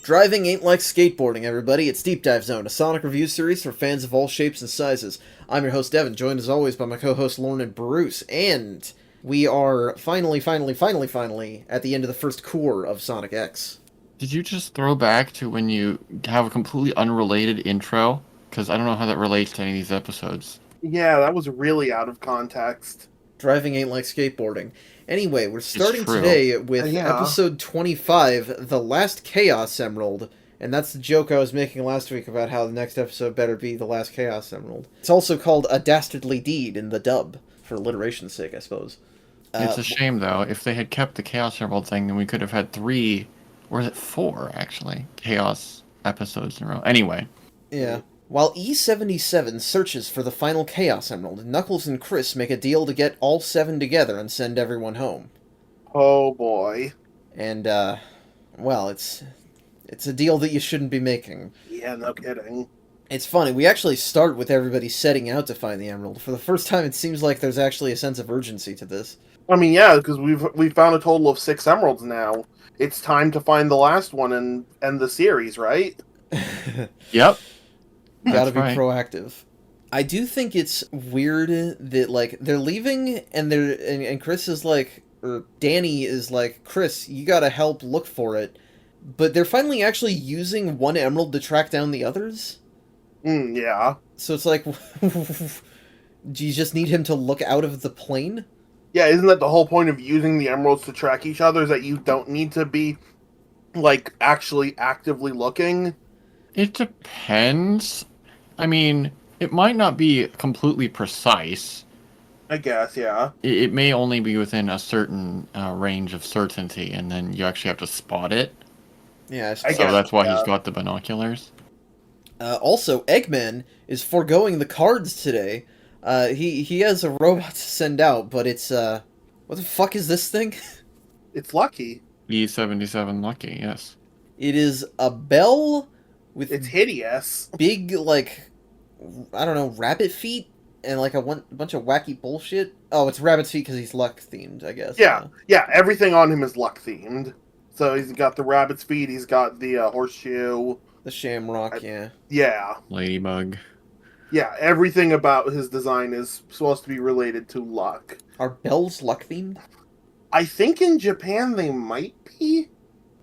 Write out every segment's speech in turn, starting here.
Driving ain't like skateboarding, everybody. It's Deep Dive Zone, a Sonic review series for fans of all shapes and sizes. I'm your host, Devin, joined as always by my co-hosts Lauren and Bruce, and we are finally at the end of the first cour of Sonic X. Did you just throw back to when you have a completely unrelated intro? Because I don't know how that relates to any of these episodes. Yeah, that was really out of context. Driving ain't like skateboarding. Anyway, we're starting true. today with Yeah. episode 25, The Last Chaos Emerald. And that's the joke I was making last week about how the next episode better be The Last Chaos Emerald. It's also called A Dastardly Deed in the dub, for alliteration's sake, I suppose. It's a shame, though. If they had kept the Chaos Emerald thing, then we could have had 3, or is it 4, actually, Chaos episodes in a row. Anyway. Yeah. While E77 searches for the final Chaos Emerald, Knuckles and Chris make a deal to get all 7 together and send everyone home. Oh boy. And, well, it's a deal that you shouldn't be making. Yeah, no kidding. It's funny, we actually start with everybody setting out to find the Emerald. For the first time, it seems like there's actually a sense of urgency to this. I mean, yeah, because we've found a total of 6 emeralds now. It's time to find the last one and end the series, right? Yep. Gotta be right. proactive. I do think it's weird that, like, they're leaving and Chris is like, or Danny is like, Chris, you gotta help look for it. But they're finally actually using one emerald to track down the others? Yeah. So it's like, do you just need him to look out of the plane? Yeah, isn't that the whole point of using the emeralds to track each other, is that you don't need to be, like, actually actively looking? It depends. I mean, it might not be completely precise. I guess, yeah. It may only be within a certain range of certainty, and then you actually have to spot it. Yeah, I So guess, that's why yeah. he's got the binoculars. Also, Eggman is foregoing the cards today. He has a robot to send out, but it's, what the fuck is this thing? It's lucky. E77 Lucky, yes. It is a bell with It's hideous. big, like, I don't know, rabbit feet and, like, bunch of wacky bullshit. Oh, it's rabbit feet because he's luck-themed, I guess. Yeah, everything on him is luck-themed. So he's got the rabbit's feet, he's got the horseshoe. The shamrock, yeah. Yeah. Ladybug. Yeah, everything about his design is supposed to be related to luck. Are bells luck-themed? I think in Japan they might be.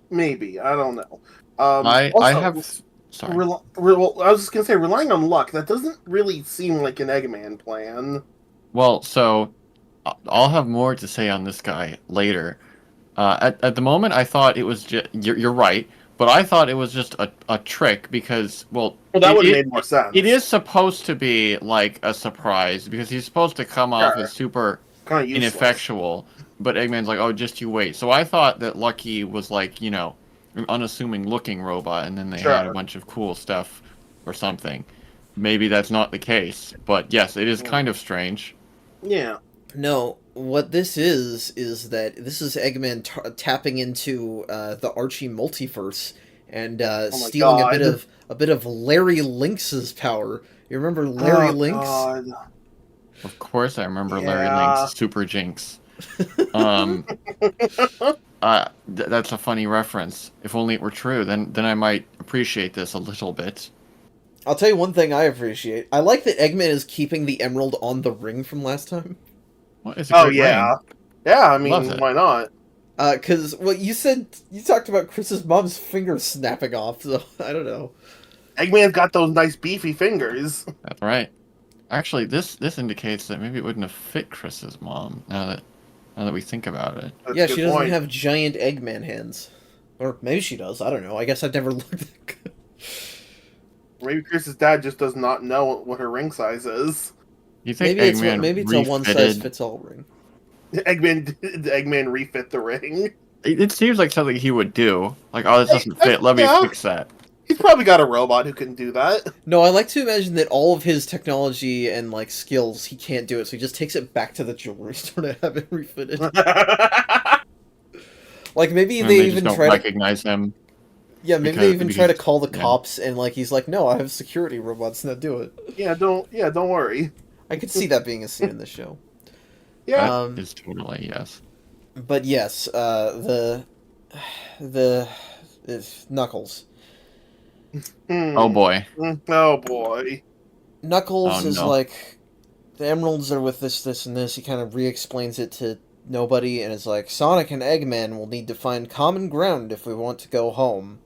Maybe, I don't know. I Also, have... Sorry. well, I was just gonna say, relying on luck, that doesn't really seem like an Eggman plan. Well, so I'll have more to say on this guy later. At the moment, I thought it was just... You're right, but I thought it was just a trick because, well... Well, that would have made more sense. It is supposed to be, like, a surprise because he's supposed to come off as super kind of ineffectual, but Eggman's like, oh, just you wait. So I thought that Lucky was, like, you know, an unassuming looking robot, and then they had a bunch of cool stuff or something. Maybe that's not the case, but yes, it is kind of strange. Yeah. No, what this is that this is Eggman tapping into the Archie multiverse and stealing a bit of Larry Lynx's power. You remember Larry Lynx? God. Of course, I remember Yeah. Larry Link's Super Jinx. That's a funny reference. If only it were true, then I might appreciate this a little bit. I'll tell you one thing I appreciate. I like that Eggman is keeping the emerald on the ring from last time. What is a great yeah. ring. Yeah, I mean, Loves it. why not? Because, well, you talked about Chris's mom's finger snapping off, so I don't know. Eggman's got those nice beefy fingers. That's right. Actually, this indicates that maybe it wouldn't have fit Chris's mom. Now that we think about it. That's Yeah, a good she doesn't point. have giant Eggman hands. Or maybe she does, I don't know. I guess I've never looked. Maybe Chris's dad just does not know what her ring size is. You think Maybe it's a one-size-fits-all ring. Eggman refit the ring. It seems like something he would do. Like, oh, this doesn't fit. Let me Yeah. fix that. He's probably got a robot who can do that. No, I like to imagine that all of his technology and, like, skills, he can't do it, so he just takes it back to the jewelry store to have it refitted. Like, maybe And they just even don't try to... recognize him. Yeah, maybe they even try to because- call the yeah. cops, and, like, he's like, no, I have security robots, now do it. Don't worry. I could see that being a scene in the show. Yeah. Um, Is totally yes. But yes, the Knuckles. Oh boy. Oh boy. Knuckles Oh is no. like, the emeralds are with this, and this. He kind of re-explains it to nobody, and is like, Sonic and Eggman will need to find common ground if we want to go home.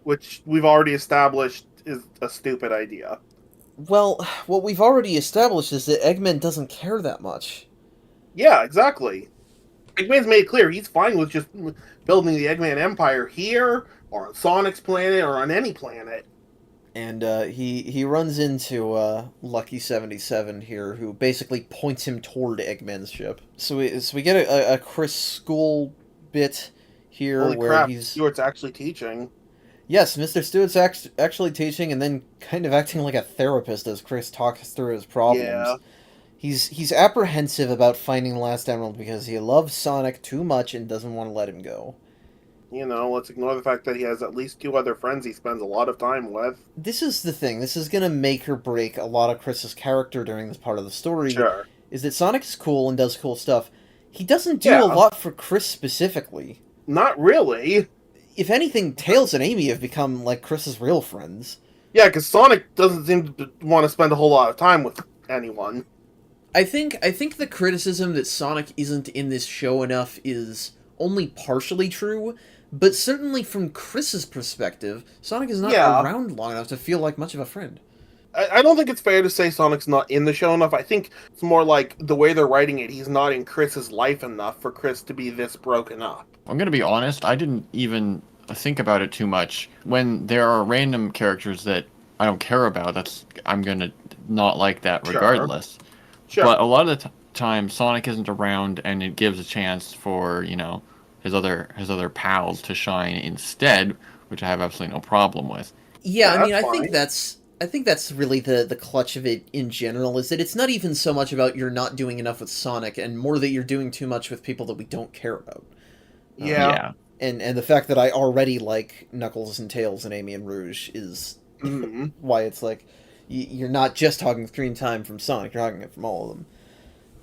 Which we've already established is a stupid idea. Well, what we've already established is that Eggman doesn't care that much. Yeah, exactly. Eggman's made it clear he's fine with just building the Eggman Empire here, or on Sonic's planet, or on any planet. And he runs into Lucky 77 here, who basically points him toward Eggman's ship. So we get a Chris School bit here Holy where crap, he's... Stewart's actually teaching. Yes, Mr. Stewart's actually teaching and then kind of acting like a therapist as Chris talks through his problems. Yeah. He's apprehensive about finding the last emerald because he loves Sonic too much and doesn't want to let him go. You know, let's ignore the fact that he has at least 2 other friends he spends a lot of time with. This is the thing. This is going to make or break a lot of Chris's character during this part of the story. Sure. Is that Sonic is cool and does cool stuff. He doesn't do Yeah. a lot for Chris specifically. Not really. If anything, Tails and Amy have become like Chris's real friends. Yeah, because Sonic doesn't seem to want to spend a whole lot of time with anyone. I think the criticism that Sonic isn't in this show enough is only partially true, but certainly from Chris's perspective, Sonic is not around long enough to feel like much of a friend. I don't think it's fair to say Sonic's not in the show enough. I think it's more like the way they're writing it, he's not in Chris's life enough for Chris to be this broken up. I'm gonna be honest, I didn't even think about it too much. When there are random characters that I don't care about, I'm gonna not like that regardless. Sure. But a lot of the time, Sonic isn't around, and it gives a chance for, you know, his other pals to shine instead, which I have absolutely no problem with. Yeah, I mean, that's I think that's really the clutch of it in general, is that it's not even so much about you're not doing enough with Sonic, and more that you're doing too much with people that we don't care about. Yeah. And the fact that I already like Knuckles and Tails and Amy and Rouge is why it's like, you're not just hogging screen time from Sonic, you're hogging it from all of them.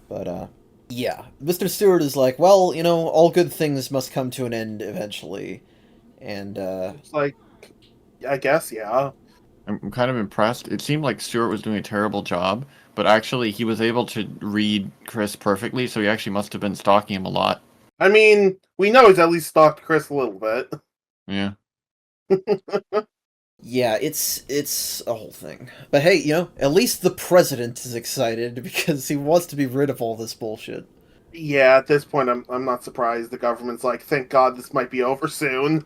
But, yeah. Mr. Stewart is like, well, you know, all good things must come to an end eventually. And, It's like, I guess, yeah. I'm kind of impressed. It seemed like Stuart was doing a terrible job, but actually he was able to read Chris perfectly, so he actually must have been stalking him a lot. I mean, we know he's at least stalked Chris a little bit. Yeah. yeah, it's a whole thing. But hey, you know, at least the president is excited because he wants to be rid of all this bullshit. Yeah, at this point, I'm not surprised. The government's like, thank God this might be over soon.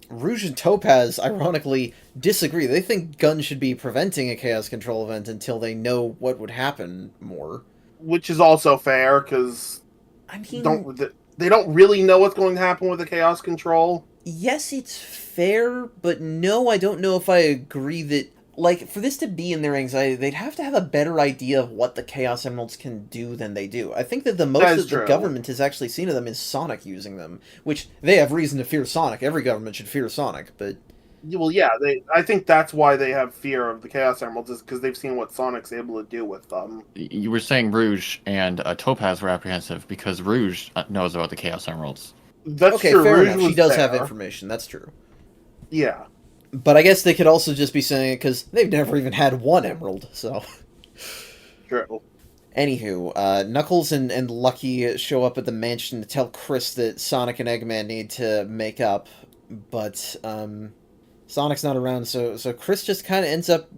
Rouge and Topaz, ironically, disagree. They think Gun should be preventing a Chaos Control event until they know what would happen more. Which is also fair, because I mean, they don't really know what's going to happen with the Chaos Control. Yes, it's fair, but no, I don't know if I agree that... Like, for this to be in their anxiety, they'd have to have a better idea of what the Chaos Emeralds can do than they do. I think that the most that the government has actually seen of them is Sonic using them, which they have reason to fear Sonic. Every government should fear Sonic, but... Well, yeah, I think that's why they have fear of the Chaos Emeralds, is because they've seen what Sonic's able to do with them. You were saying Rouge and Topaz were apprehensive because Rouge knows about the Chaos Emeralds. That's okay, true. fair Rouge enough. She does have information. That's true. Yeah. But I guess they could also just be saying it because they've never even had one emerald, so... True. Anywho, Knuckles and Lucky show up at the mansion to tell Chris that Sonic and Eggman need to make up, but, Sonic's not around, so Chris just kind of ends up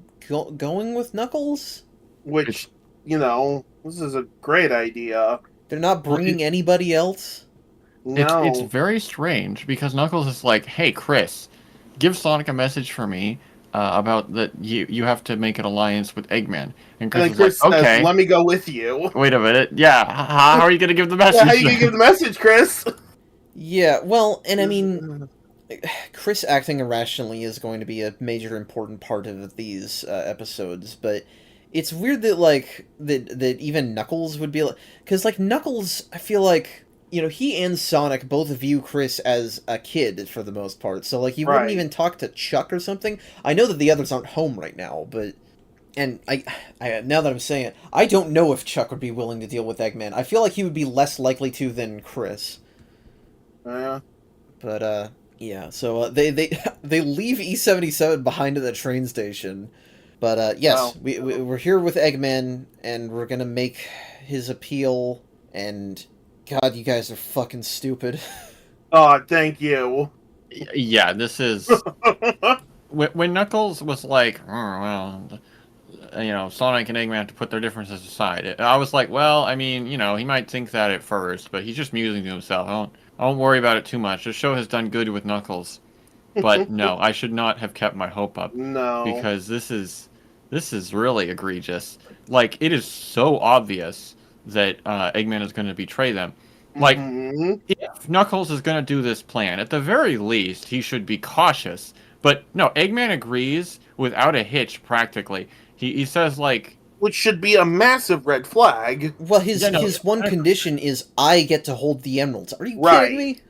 going with Knuckles? Which, you know, this is a great idea. They're not bringing anybody else? No. It's very strange, because Knuckles is like, hey, Chris, give Sonic a message for me about that you have to make an alliance with Eggman. And Chris says, okay. Let me go with you. Wait a minute. Yeah, how are you going to give the message? Yeah, how are you going to give the message, Chris? Yeah, well, and I mean... Chris acting irrationally is going to be a major important part of these episodes, but it's weird that, like, that even Knuckles would be like... Because, like, Knuckles, I feel like, you know, he and Sonic both view Chris as a kid, for the most part, so, like, he wouldn't even talk to Chuck or something. I know that the others aren't home right now, but... And I now that I'm saying it, I don't know if Chuck would be willing to deal with Eggman. I feel like he would be less likely to than Chris. Yeah. But, Yeah, so they leave E77 behind at the train station, but yes, Wow. we're here with Eggman, and we're gonna make his appeal. And God, you guys are fucking stupid. Oh, thank you. Yeah, this is when Knuckles was like, "Oh, well, Sonic and Eggman have to put their differences aside." I was like, well, I mean, he might think that at first, but he's just musing to himself. I won't worry about it too much. The show has done good with Knuckles, but no, I should not have kept my hope up No. because this is really egregious. Like, it is so obvious that Eggman is going to betray them. Like, if Knuckles is going to do this plan, at the very least, he should be cautious. But no, Eggman agrees without a hitch, practically. He says, like... Which should be a massive red flag. Well, his one condition is I get to hold the emeralds. Are you kidding me?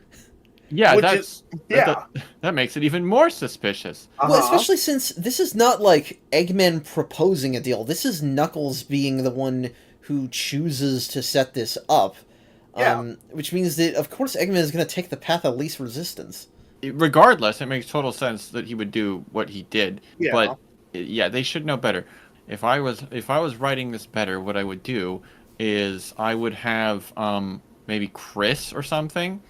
Yeah, that makes it even more suspicious. Well, especially since this is not like Eggman proposing a deal. This is Knuckles being the one who chooses to set this up. Yeah. Which means that, of course, Eggman is going to take the path of least resistance. Regardless, it makes total sense that he would do what he did. Yeah. But, yeah, they should know better. If I was writing this better, what I would do is I would have maybe Chris or something.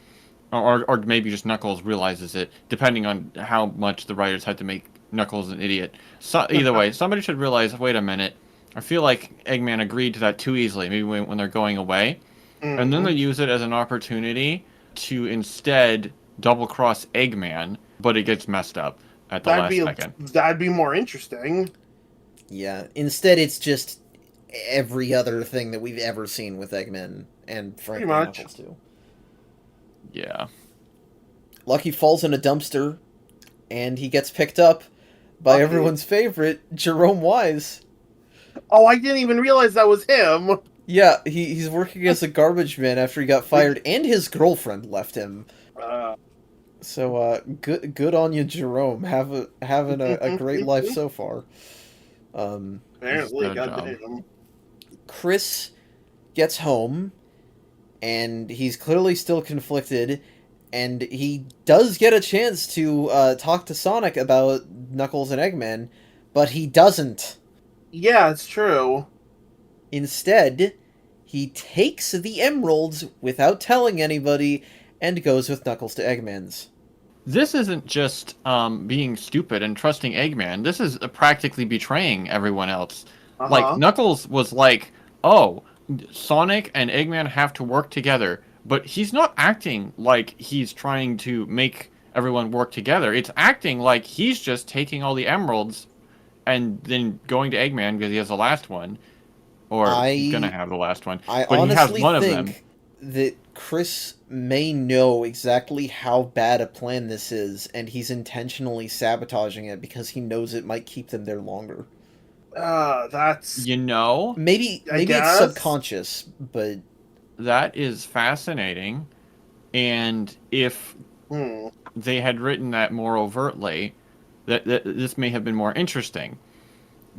Or maybe just Knuckles realizes it, depending on how much the writers had to make Knuckles an idiot. So either way, somebody should realize, wait a minute, I feel like Eggman agreed to that too easily, maybe when they're going away. Mm-hmm. And then they use it as an opportunity to instead double-cross Eggman, but it gets messed up at the last second. That'd be more interesting. Yeah, instead it's just every other thing that we've ever seen with Eggman, and frankly Knuckles too. Yeah. Lucky falls in a dumpster, and he gets picked up by everyone's favorite, Jerome Wise. Oh, I didn't even realize that was him. Yeah, he's working as a garbage man after he got fired, and his girlfriend left him. So, good on you, Jerome. Having a great life so far. Apparently, goddamn. Chris gets home, and he's clearly still conflicted, and he does get a chance to talk to Sonic about Knuckles and Eggman, but he doesn't. Yeah, it's true. Instead, he takes the emeralds without telling anybody and goes with Knuckles to Eggman's. This isn't just being stupid and trusting Eggman. This is practically betraying everyone else. Like, Knuckles was like, oh, Sonic and Eggman have to work together. But he's not acting like he's trying to make everyone work together. It's acting like he's just taking all the emeralds and then going to Eggman because he has the last one. Or he's going to have the last one. I but honestly he has one think of them. that Chris may know exactly how bad a plan this is, and he's intentionally sabotaging it because he knows it might keep them there longer. That's... Maybe it's subconscious, but... That is fascinating. And if they had written that more overtly, that this may have been more interesting.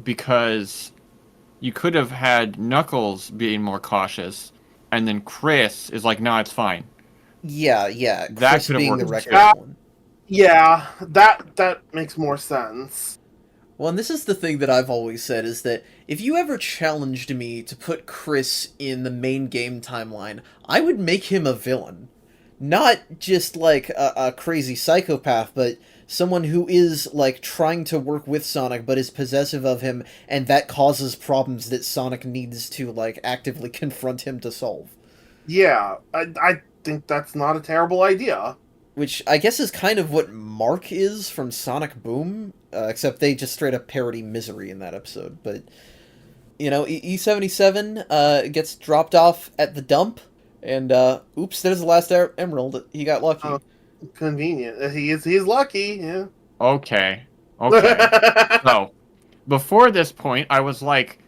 Because you could have had Knuckles being more cautious, and then Chris is like, no, it's fine. Yeah. That Chris could have being worked the reckless one. Yeah, that makes more sense. Well, and this is the thing that I've always said, is that if you ever challenged me to put Chris in the main game timeline, I would make him a villain. Not just, like, a crazy psychopath, but someone who is, like, trying to work with Sonic, but is possessive of him, and that causes problems that Sonic needs to, like, actively confront him to solve. Yeah, I think that's not a terrible idea. Which I guess is kind of what Mark is from Sonic Boom, except they just straight up parody Misery in that episode. But, E77 gets dropped off at the dump, and oops, there's the last emerald. He got lucky. Convenient. He's lucky, yeah. Okay. So, before this point, I was like,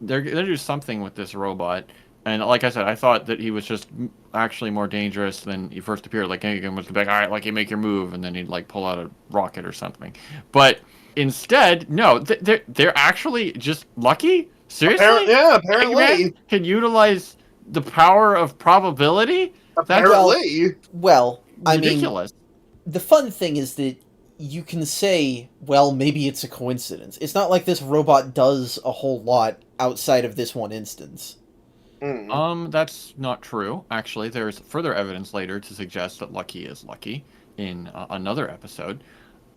they're gonna do something with this robot. And like I said, I thought that he was just actually more dangerous than he first appeared. Like, Eggman was like, all right, like, you make your move, and then he'd, like, pull out a rocket or something. But instead, no, they're actually just lucky? Seriously? Apparently. Eggman can utilize the power of probability? Apparently. Well, ridiculous. the fun thing is that you can say, well, maybe it's a coincidence. It's not like this robot does a whole lot outside of this one instance. That's not true. Actually, there's further evidence later to suggest that Lucky is lucky in another episode.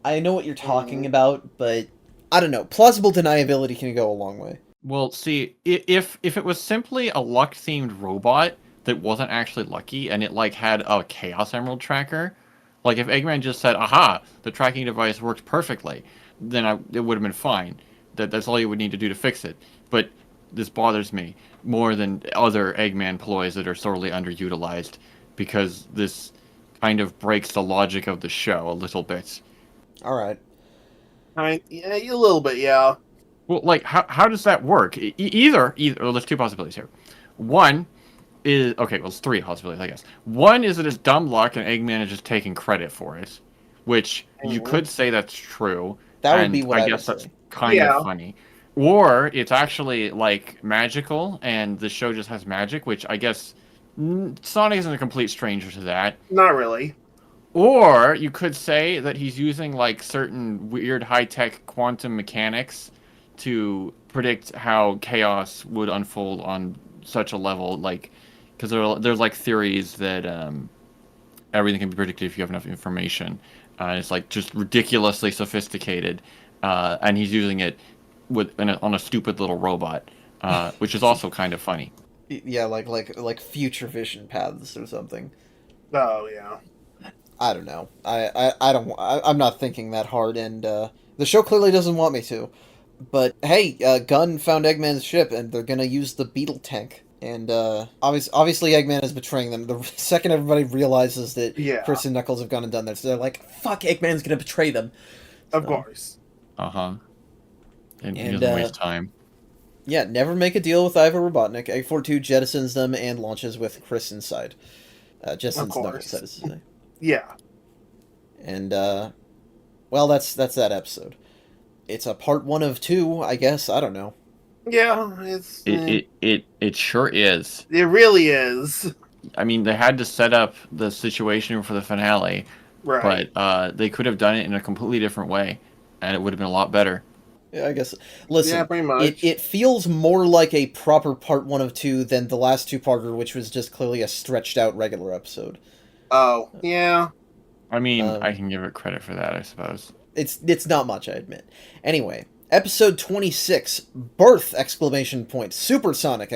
I know what you're talking about, but I don't know. Plausible deniability can go a long way. Well, see, if it was simply a luck-themed robot that wasn't actually lucky, and it like had a Chaos Emerald tracker, like if Eggman just said, "Aha, the tracking device worked perfectly," then it would have been fine. That's all you would need to do to fix it. But this bothers me more than other Eggman ploys that are sorely underutilized, because this kind of breaks the logic of the show a little bit. All right. Yeah, a little bit, yeah. Well, like, how does that work? Either, well, there's two possibilities here. One is, okay, well, it's three possibilities, I guess. One is that it's dumb luck and Eggman is just taking credit for it, which you could say that's true. That would be what I guess would that's say. kind of funny. Or it's actually, like, magical, and the show just has magic, which I guess Sonic isn't a complete stranger to that. Not really. Or you could say that he's using, like, certain weird high-tech quantum mechanics to predict how chaos would unfold on such a level, like, because there's like theories that everything can be predicted if you have enough information. It's like just ridiculously sophisticated, and he's using it on a stupid little robot, which is also kind of funny. Yeah, like future vision paths or something. Oh yeah. I don't know. I'm not thinking that hard, and the show clearly doesn't want me to. But hey, Gunn found Eggman's ship, and they're gonna use the Beetle tank. And obviously Eggman is betraying them. The second everybody realizes that Chris and Knuckles have gone and done this, they're like, fuck, Eggman's gonna betray them. Of course. And he doesn't waste time. Yeah, never make a deal with Ivo Robotnik. Egg-42 jettisons them and launches with Chris inside. Jettisons Knuckles, that is to say. Yeah. And, well, that's that episode. It's a part 1 of 2, I guess. I don't know. Yeah, it's... It sure is. It really is. I mean, they had to set up the situation for the finale. Right. But they could have done it in a completely different way, and it would have been a lot better. Yeah, I guess. Listen, yeah, pretty much. It feels more like a proper part 1 of 2 than the last two-parter, which was just clearly a stretched-out regular episode. Oh, yeah. I mean, I can give it credit for that, I suppose. It's not much, I admit. Anyway, episode 26, Birth! Supersonic!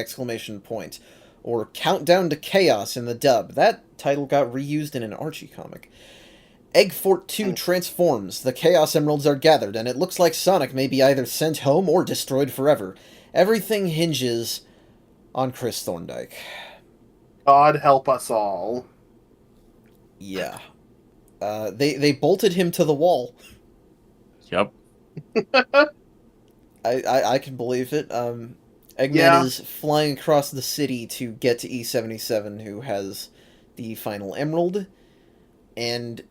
Or Countdown to Chaos in the dub. That title got reused in an Archie comic. Egg-42 transforms, the Chaos Emeralds are gathered, and it looks like Sonic may be either sent home or destroyed forever. Everything hinges on Chris Thorndike. God help us all. Yeah. They bolted him to the wall. Yep. I can believe it. Eggman is flying across the city to get to E77, who has the final emerald. And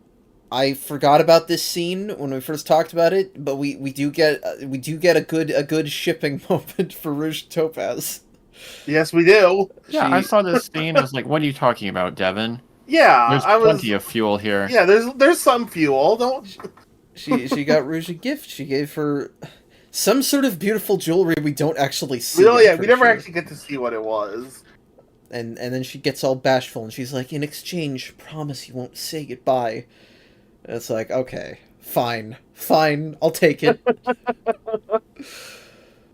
I forgot about this scene when we first talked about it, but we do get a good shipping moment for Rouge Topaz. Yes, we do. Yeah, I saw this scene. I was like, "What are you talking about, Devin?" Yeah, there's plenty of fuel here. Yeah, there's some fuel. Don't. She got Rouge a gift. She gave her some sort of beautiful jewelry we don't actually see. We never actually get to see what it was. And then she gets all bashful and she's like, "In exchange, promise you won't say goodbye." And it's like, okay, fine, I'll take it.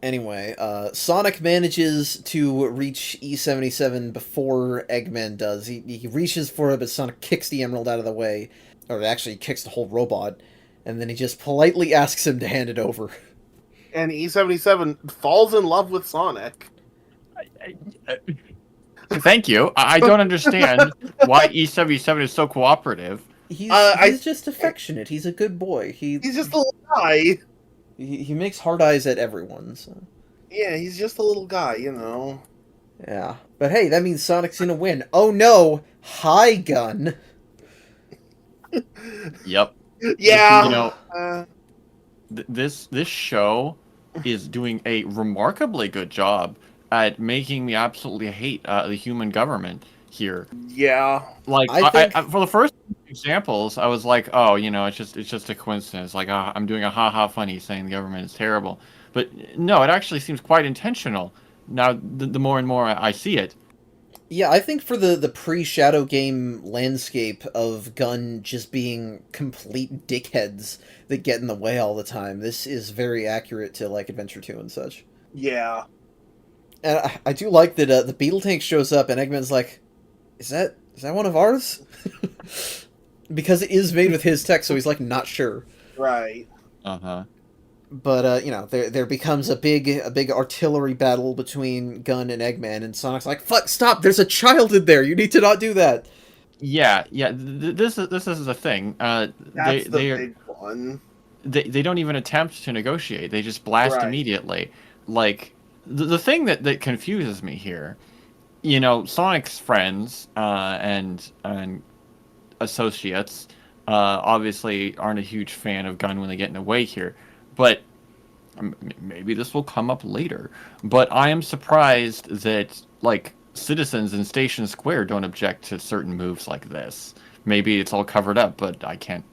Anyway, Sonic manages to reach E77 before Eggman does. He reaches for it, but Sonic kicks the emerald out of the way. Or actually, kicks the whole robot. And then he just politely asks him to hand it over. And E77 falls in love with Sonic. Thank you. I don't understand why E77 is so cooperative. He's just affectionate. He's a good boy. He's just a little guy. He makes hard eyes at everyone. So. Yeah, he's just a little guy, you know. Yeah. But hey, that means Sonic's gonna win. Oh no! Hi, Gun! Yep. Yeah. You know, this show is doing a remarkably good job at making me absolutely hate the human government here. Yeah. Like, I think... for the first examples, I was like, oh, it's just a coincidence. Like, I'm doing a ha funny saying the government is terrible, but no, it actually seems quite intentional. Now, the more and more I see it. Yeah, I think for the pre-Shadow game landscape of Gun just being complete dickheads that get in the way all the time, this is very accurate to like Adventure 2 and such. Yeah. And I do like that the Beetle Tank shows up and Eggman's like, is that one of ours? Because it is made with his tech, so he's like not sure. Right. Uh-huh. But there becomes a big artillery battle between Gun and Eggman, and Sonic's like, "Fuck! Stop! There's a child in there. You need to not do that." Yeah. This is the thing. That's the big one. They don't even attempt to negotiate. They just blast immediately. Like the thing that confuses me here, Sonic's friends and associates obviously aren't a huge fan of Gun when they get in the way here, but maybe this will come up later. But I am surprised that like citizens in Station Square don't object to certain moves like this. Maybe it's all covered up, but I can't.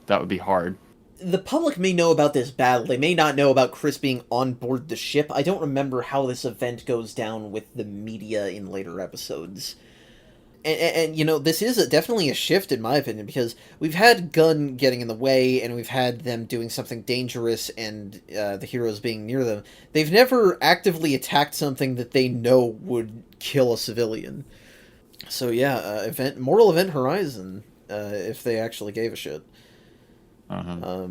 That would be hard. The public may know about this battle. They may not know about Chris being on board the ship. I don't remember how this event goes down with the media in later episodes. And this is definitely a shift in my opinion, because we've had Gun getting in the way, and we've had them doing something dangerous, and the heroes being near them. They've never actively attacked something that they know would kill a civilian. So yeah, Mortal Event Horizon, if they actually gave a shit. Uh-huh.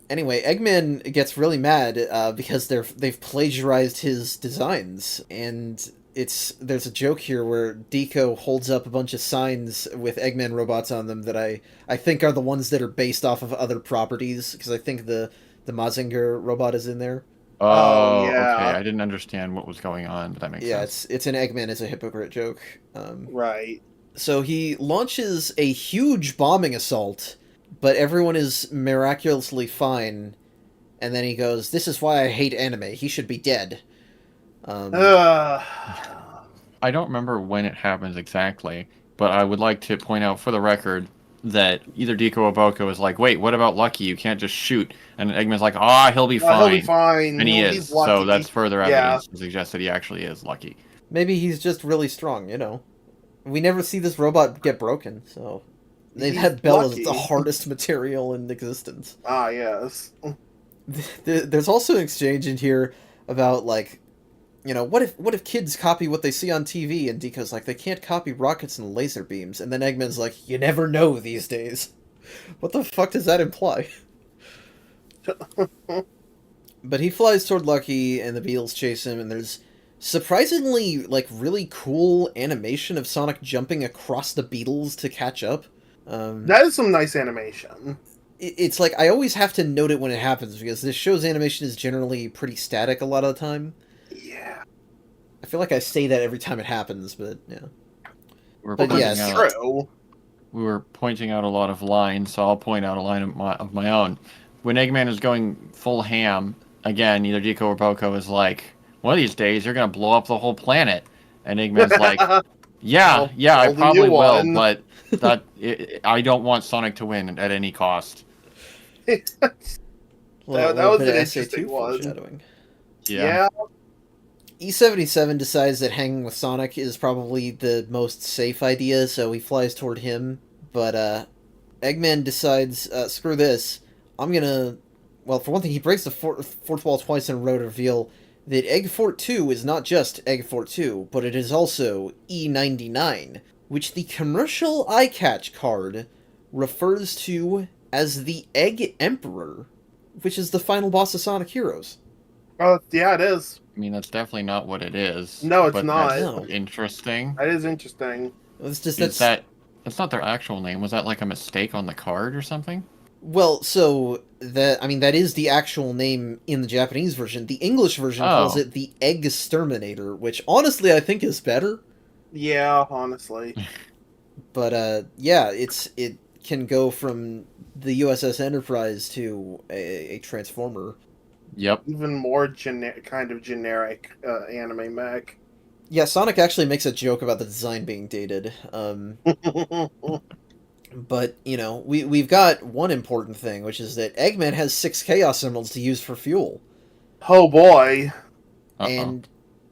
Anyway, Eggman gets really mad because they've plagiarized his designs, and there's a joke here where Deco holds up a bunch of signs with Eggman robots on them that I think are the ones that are based off of other properties, because I think the Mazinger robot is in there. Oh, yeah. Okay. I didn't understand what was going on, but that makes sense. Yeah, it's an Eggman as a hypocrite joke. Right. So he launches a huge bombing assault, but everyone is miraculously fine, and then he goes, "This is why I hate anime. He should be dead." I don't remember when it happens exactly, but I would like to point out for the record that either Deco or Boko is like, "Wait, what about Lucky? You can't just shoot." And Eggman's like, he'll be fine. He'll be fine. And he is. So that's further evidence to suggest that he actually is Lucky. Maybe he's just really strong, We never see this robot get broken, so... They've had Bell as the hardest material in existence. Ah, yes. There's also an exchange in here about, like, what if kids copy what they see on TV? And Deco's like, they can't copy rockets and laser beams. And then Eggman's like, you never know these days. What the fuck does that imply? But he flies toward Lucky, and the Beatles chase him, and there's surprisingly, like, really cool animation of Sonic jumping across the Beatles to catch up. That is some nice animation. It's like, I always have to note it when it happens, because this show's animation is generally pretty static a lot of the time. Yeah. I feel like I say that every time it happens, but yeah. True. We were pointing out a lot of lines, so I'll point out a line of my own. When Eggman is going full ham, again, either Deco or Boko is like, one of these days you're going to blow up the whole planet. And Eggman's like, yeah, I probably will, but I don't want Sonic to win at any cost. That was an interesting one. Yeah. E77 decides that hanging with Sonic is probably the most safe idea, so he flies toward him. But Eggman decides, screw this. I'm gonna... Well, for one thing, he breaks the fourth wall twice in a row to reveal that Egg Fort 2 is not just Egg Fort 2, but it is also E99, which the commercial eye catch card refers to as the Egg Emperor, which is the final boss of Sonic Heroes. Yeah, it is. I mean, that's definitely not what it is. No, it's not. That's interesting. That is interesting. That's not their actual name. Was that like a mistake on the card or something? Well, so that is the actual name in the Japanese version. The English version calls it the Egg Exterminator, which honestly I think is better. Yeah, honestly. But yeah, it can go from the USS Enterprise to a Transformer. Yep. Even more kind of generic anime mech. Yeah, Sonic actually makes a joke about the design being dated. But, we've got one important thing, which is that Eggman has 6 Chaos Emeralds to use for fuel. Oh boy. And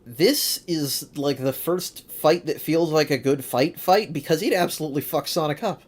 this is, like, the first fight that feels like a good fight, because he'd absolutely fuck Sonic up.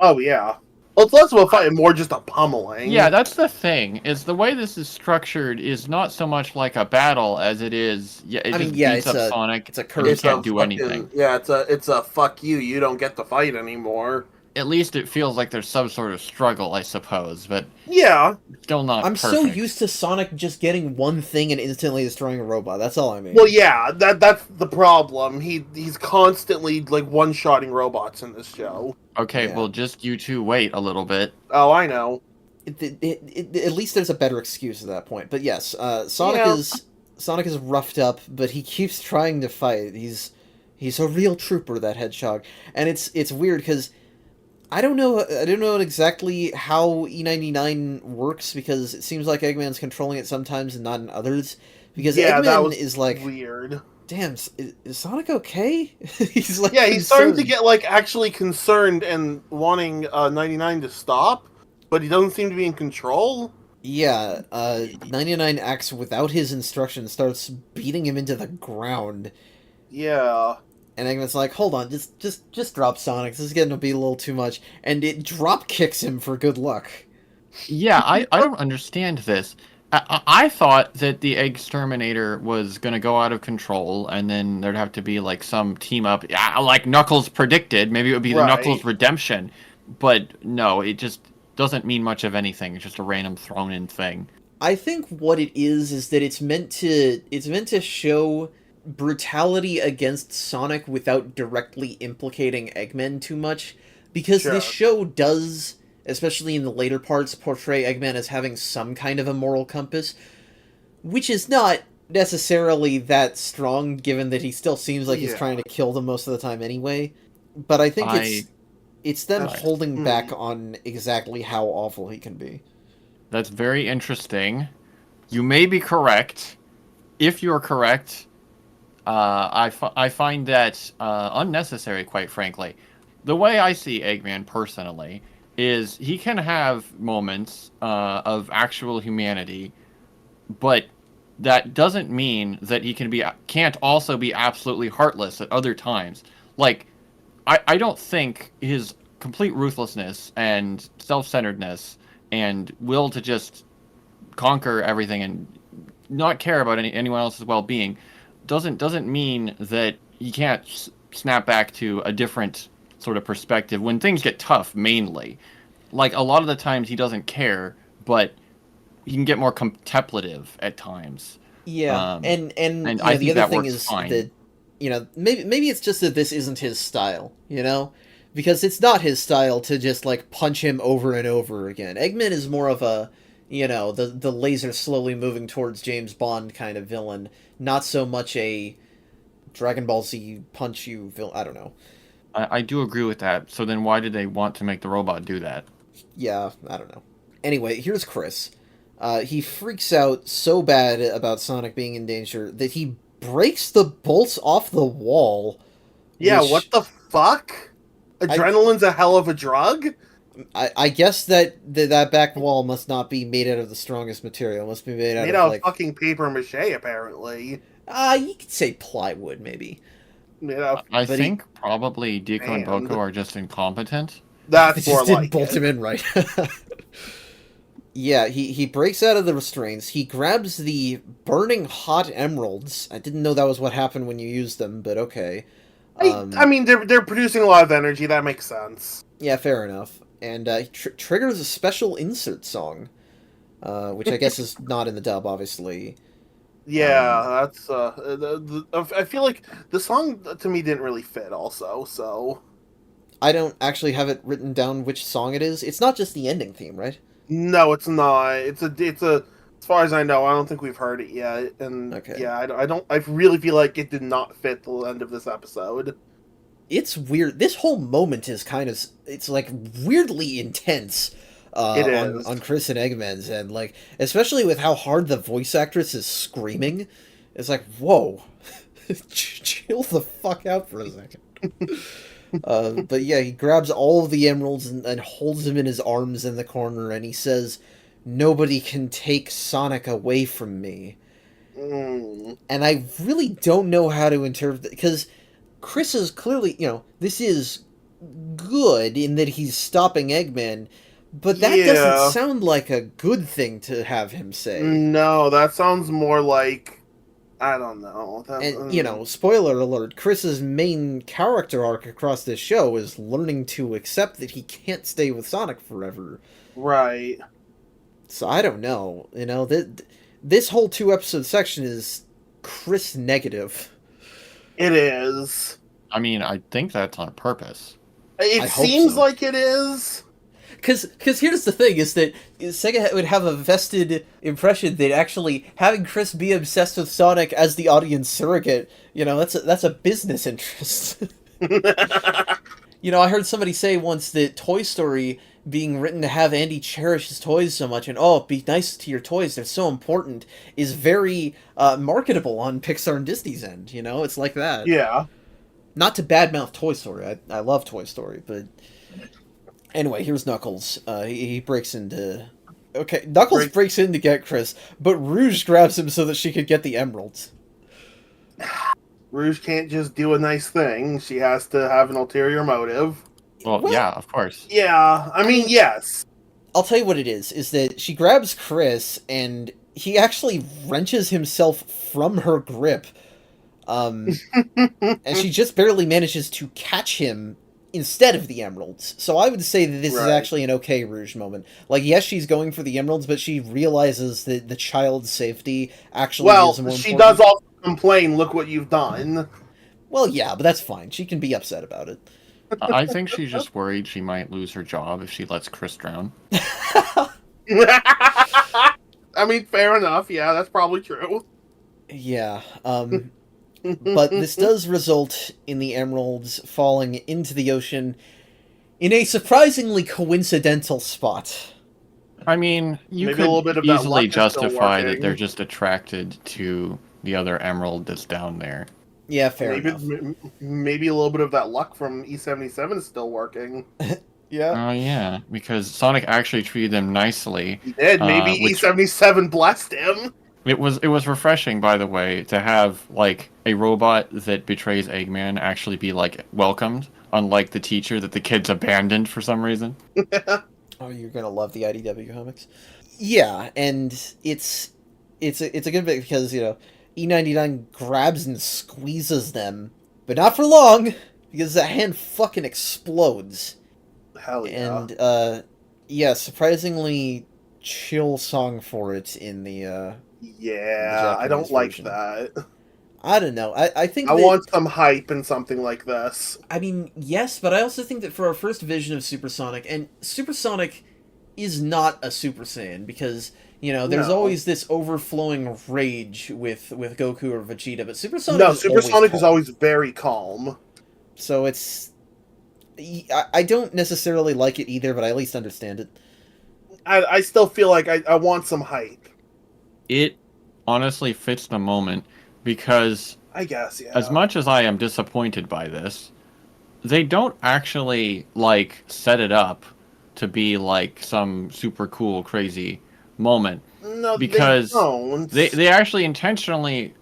Oh, yeah. Well, it's less of a fight and more just a pummeling. Yeah, that's the thing, is the way this is structured is not so much like a battle as it is, beats up Sonic, it's a curve. He can't do anything. Yeah, it's a fuck you don't get to fight anymore. At least it feels like there's some sort of struggle, I suppose, but yeah, still not I'm perfect. so used to Sonic just getting one thing and instantly destroying a robot. That's all I mean. Well, yeah, that's the problem. He's constantly like one-shotting robots in this show. Okay, well, just you two wait a little bit. Oh, I know. At least there's a better excuse at that point. But yes, Sonic is roughed up, but he keeps trying to fight. He's a real trooper, that hedgehog, and it's weird because I don't know exactly how E99 works, because it seems like Eggman's controlling it sometimes and not in others. Because Eggman is like weird. Damn, is Sonic okay? He's like he's starting to get like actually concerned and wanting 99 to stop, but he doesn't seem to be in control. Yeah, 99 acts without his instructions, starts beating him into the ground. Yeah. And Eggman's like, hold on, just drop Sonic, this is getting to be a little too much. And it drop kicks him for good luck. Yeah, I don't understand this. I thought that the Eggsterminator was going to go out of control, and then there'd have to be, like, some team-up, like Knuckles predicted. Maybe it would be the Knuckles redemption. But, no, it just doesn't mean much of anything. It's just a random thrown-in thing. I think what it is that it's meant to show brutality against Sonic without directly implicating Eggman too much. Because this show does, especially in the later parts, portray Eggman as having some kind of a moral compass, which is not necessarily that strong, given that he still seems like he's trying to kill them most of the time anyway. But I think it's them holding back on exactly how awful he can be. That's very interesting. You may be correct. If you're correct, I find that unnecessary, quite frankly. The way I see Eggman personally is he can have moments of actual humanity, but that doesn't mean that he can't also be absolutely heartless at other times. Like, I don't think his complete ruthlessness and self-centeredness and will to just conquer everything and not care about anyone else's well-being doesn't mean that he can't snap back to a different sort of perspective when things get tough, mainly. Like, a lot of the times he doesn't care, but he can get more contemplative at times. Yeah, and I think the other thing works is fine. that, maybe it's just that this isn't his style, Because it's not his style to just, like, punch him over and over again. Eggman is more of a, the laser slowly moving towards James Bond kind of villain, not so much a Dragon Ball Z punch you villain. I don't know. I do agree with that. So then why did they want to make the robot do that? Yeah, I don't know. Anyway, here's Chris. He freaks out so bad about Sonic being in danger that he breaks the bolts off the wall. Yeah, what the fuck? Adrenaline's a hell of a drug? I guess that back wall must not be made out of the strongest material. It must be made out of fucking paper mache, apparently. You could say plywood, maybe. I think probably Deco and Boko are just incompetent. That's more like bolt him in right. Yeah, he breaks out of the restraints. He grabs the burning hot emeralds. I didn't know that was what happened when you used them, but okay. I mean, they're producing a lot of energy. That makes sense. Yeah, fair enough. And he triggers a special insert song, which I guess is not in the dub, obviously. Yeah, that's I feel like the song to me didn't really fit also, so I don't actually have it written down which song it is. It's not just the ending theme, right? No, it's not. It's a as far as I know, I don't think we've heard it yet. And I really feel like it did not fit the end of this episode. It's weird. This whole moment is it's like weirdly intense. It is. On Chris and Eggman's end, like, especially with how hard the voice actress is screaming. It's like, whoa, chill the fuck out for a second. But yeah, he grabs all of the emeralds and holds them in his arms in the corner, and he says, "Nobody can take Sonic away from me." Mm. And I really don't know how to interpret, because Chris is clearly, this is good in that he's stopping Eggman, but that doesn't sound like a good thing to have him say. No, that sounds more like, I don't know. And, spoiler alert, Chris's main character arc across this show is learning to accept that he can't stay with Sonic forever. Right. So I don't know. This whole 2-episode section is Chris negative. It is. I mean, I think that's on purpose. It seems like it is. Because here's the thing, is that SEGA would have a vested impression that actually having Chris be obsessed with Sonic as the audience surrogate, that's a business interest. I heard somebody say once that Toy Story being written to have Andy cherish his toys so much and, be nice to your toys, they're so important, is very marketable on Pixar and Disney's end, It's like that. Yeah. Not to badmouth Toy Story, I love Toy Story, but... Anyway, here's Knuckles. He breaks into... Okay, Knuckles breaks in to get Chris, but Rouge grabs him so that she could get the emeralds. Rouge can't just do a nice thing. She has to have an ulterior motive. Well, yeah, of course. Yeah, I mean, yes. I'll tell you what it is that she grabs Chris, and he actually wrenches himself from her grip. And she just barely manages to catch him instead of the emeralds. So I would say that this is actually an okay Rouge moment. Like, yes, she's going for the emeralds, but she realizes that the child's safety actually is more important. She does also complain, look what you've done. Well, yeah, but that's fine. She can be upset about it. I think she's just worried she might lose her job if she lets Chris drown. I mean, fair enough. Yeah, that's probably true. Yeah, but this does result in the emeralds falling into the ocean in a surprisingly coincidental spot. I mean, you could easily justify that they're just attracted to the other emerald that's down there. Yeah, fair enough. Maybe a little bit of that luck from E77 is still working. Yeah. Oh, yeah, because Sonic actually treated them nicely. He did. Maybe E77 blessed him. It was refreshing, by the way, to have, like, a robot that betrays Eggman actually be, like, welcomed, unlike the teacher that the kids abandoned for some reason. Oh, you're gonna love the IDW comics. Yeah, and it's a good bit because, E99 grabs and squeezes them, but not for long, because that hand fucking explodes. Hell yeah. And, surprisingly chill song for it in the, yeah, I don't like that. I don't know. I think I want some hype in something like this. I mean, yes, but I also think that for our first vision of Supersonic, and Supersonic is not a Super Saiyan, because, there's always this overflowing rage with Goku or Vegeta, but Supersonic is always very calm. So it's... I don't necessarily like it either, but I at least understand it. I still feel like I want some hype. It honestly fits the moment, because I guess, yeah. As much as I am disappointed by this, they don't actually, like, set it up to be, like, some super cool, crazy moment. No, because they don't. They actually intentionally...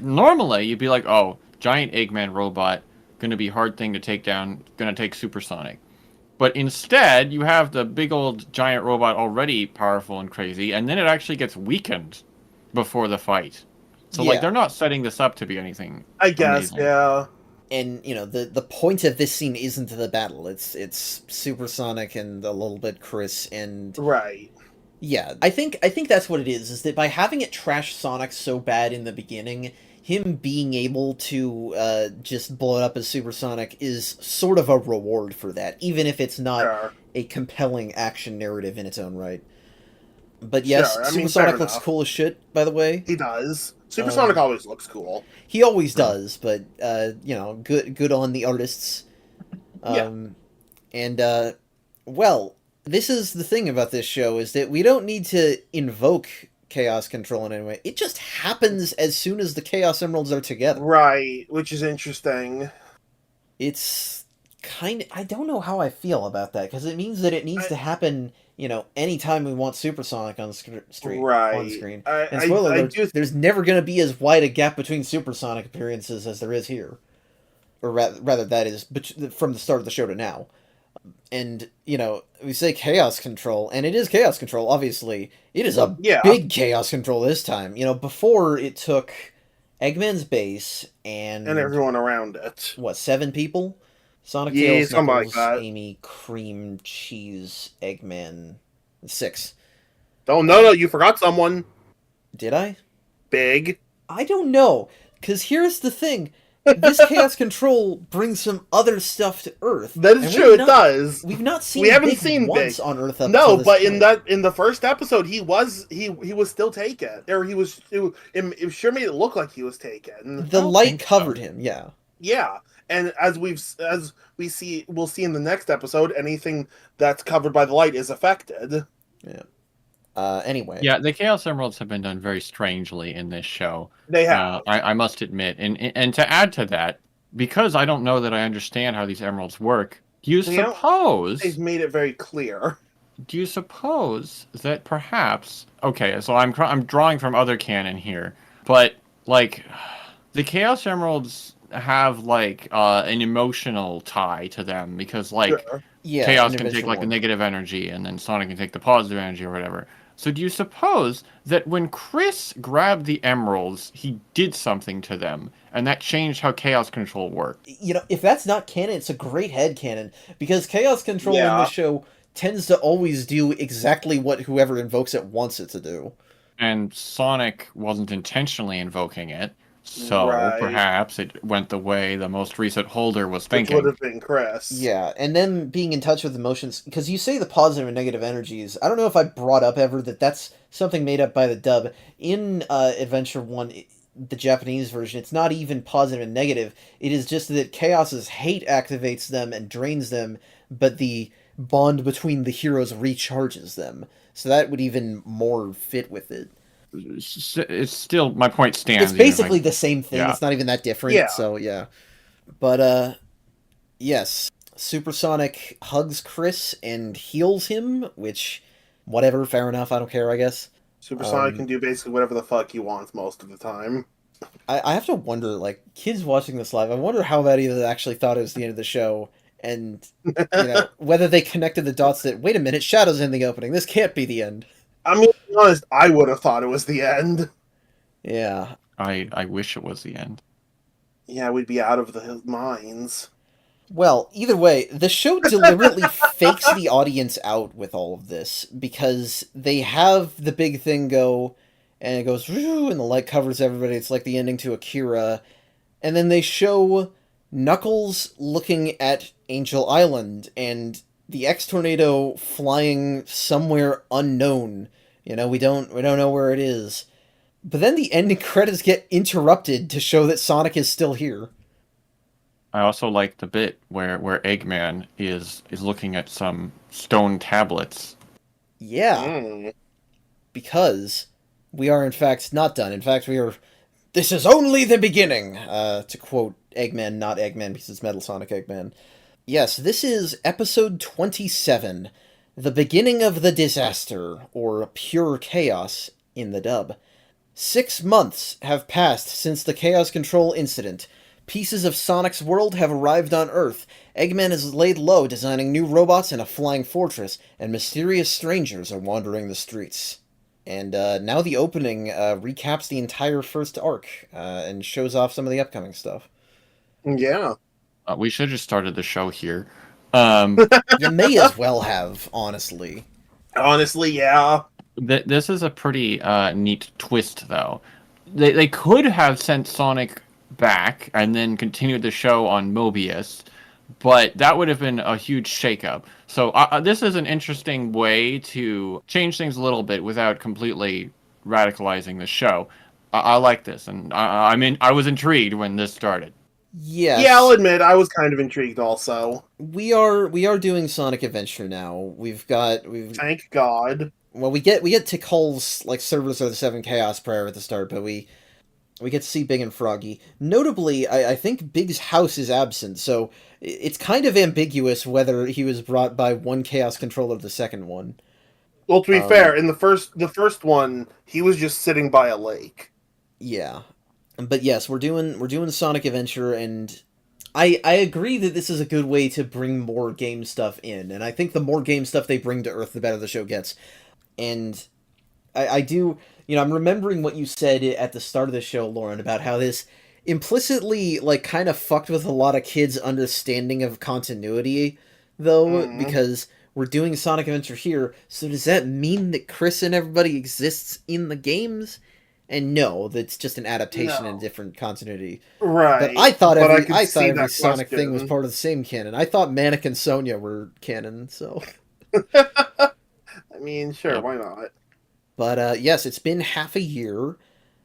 Normally, you'd be like, oh, giant Eggman robot, gonna be hard thing to take down, gonna take Supersonic. But instead, you have the big old giant robot already powerful and crazy, and then it actually gets weakened before the fight. So, like, they're not setting this up to be anything I guess, amazing. Yeah. And, the point of this scene isn't the battle. It's Supersonic and a little bit Chris and... Right. Yeah, I think that's what it is that by having it trash Sonic so bad in the beginning... Him being able to just blow it up as Supersonic is sort of a reward for that, even if it's not a compelling action narrative in its own right. But yes, Supersonic looks cool as shit, by the way. He does. Supersonic always looks cool. He always does, but, good on the artists. And, well, this is the thing about this show, is that we don't need to invoke Chaos Control in any way. It just happens as soon as the Chaos Emeralds are together. Right, which is interesting. It's I don't know how I feel about that, because it means that it needs to happen, anytime we want Supersonic on screen. And spoiler alert, there's never going to be as wide a gap between Supersonic appearances as there is here. Or rather, that is from the start of the show to now. And, we say Chaos Control, and it is Chaos Control, obviously. It is a big Chaos Control this time. Before it took Eggman's base and everyone around it. What, 7 people? Sonic, Tails, Knuckles, Amy, Cream, Cheese, Eggman. 6. Oh, no, you forgot someone. Did I? Big. I don't know, because here's the thing. This Chaos Control brings some other stuff to Earth. That is true, it does. We've not seen we haven't Big seen once Big on Earth up No, to but point. in the first episode he was still taken. Or it sure made it look like he was taken. The light covered him, yeah. Yeah. And we'll see in the next episode, anything that's covered by the light is affected. Yeah. Anyway. Yeah, the Chaos Emeralds have been done very strangely in this show. They have. I must admit. And to add to that, because I don't know that I understand how these emeralds work, do you suppose... They've made it very clear. Do you suppose that perhaps... Okay, so I'm drawing from other canon here, but, the Chaos Emeralds have, an emotional tie to them, because, sure. Chaos can take, the negative energy, and then Sonic can take the positive energy or whatever. So do you suppose that when Chris grabbed the emeralds, he did something to them, and that changed how Chaos Control worked? If that's not canon, it's a great headcanon, because Chaos Control in the show tends to always do exactly what whoever invokes it wants it to do. And Sonic wasn't intentionally invoking it, so perhaps it went the way the most recent holder was thinking. Which would have been Chris. Yeah, and then being in touch with emotions, because you say the positive and negative energies. I don't know if I brought up ever that that's something made up by the dub. In Adventure 1, the Japanese version, it's not even positive and negative. It is just that Chaos's hate activates them and drains them, but the bond between the heroes recharges them. So that would even more fit with it. It's still, my point stands. It's basically the same thing. Yeah. It's not even that different. So yeah, but yes, Supersonic hugs Chris and heals him, which whatever, fair enough. I don't care, I guess. Supersonic can do basically whatever the fuck he wants most of the time. I have to wonder, kids watching this live, I wonder how many of them actually thought it was the end of the show, and whether they connected the dots that, wait a minute, Shadow's in the opening, this can't be the end. I mean, to be honest, I would have thought it was the end. Yeah. I wish it was the end. Yeah, we'd be out of the mines. Well, either way, the show deliberately fakes the audience out with all of this, because they have the big thing go, and it goes, and the light covers everybody, it's like the ending to Akira, and then they show Knuckles looking at Angel Island, and the X-Tornado flying somewhere unknown. We don't know where it is. But then the ending credits get interrupted to show that Sonic is still here. I also like the bit where Eggman is looking at some stone tablets. Yeah. Because we are in fact not done. In fact, this is only the beginning, to quote Eggman, not Eggman because it's Metal Sonic Eggman. Yes, this is episode 27, The Beginning of the Disaster, or Pure Chaos in the dub. 6 months have passed since the Chaos Control incident. Pieces of Sonic's world have arrived on Earth. Eggman is laid low designing new robots in a flying fortress, and mysterious strangers are wandering the streets. And now the opening recaps the entire first arc, and shows off some of the upcoming stuff. Yeah. We should have just started the show here. You may as well have, honestly. Honestly, yeah. This is a pretty neat twist, though. They could have sent Sonic back and then continued the show on Mobius, but that would have been a huge shakeup. So this is an interesting way to change things a little bit without completely radicalizing the show. I like this, and I was intrigued when this started. Yes. Yeah, I'll admit I was kind of intrigued also. We are doing Sonic Adventure now. We've Thank God. Well, we get Tikal's servers of the 7 Chaos prior at the start, but we We get to see Big and Froggy. Notably, I think Big's house is absent, so it's kind of ambiguous whether he was brought by one Chaos Controller or the second one. Well, to be fair, in the first one, he was just sitting by a lake. Yeah, but yes, we're doing Sonic Adventure, and I agree that this is a good way to bring more game stuff in, and I think the more game stuff they bring to Earth, the better the show gets. And I do, I'm remembering what you said at the start of the show, Lauren, about how this implicitly, like, kind of fucked with a lot of kids' understanding of continuity, though, because we're doing Sonic Adventure here, so does that mean that Chris and everybody exists in the games? And no, that's just an adaptation in different continuity. Right. But I thought every Sonic thing was part of the same canon. I thought Manic and Sonia were canon, so... I mean, sure, why not? But yes, it's been half a year.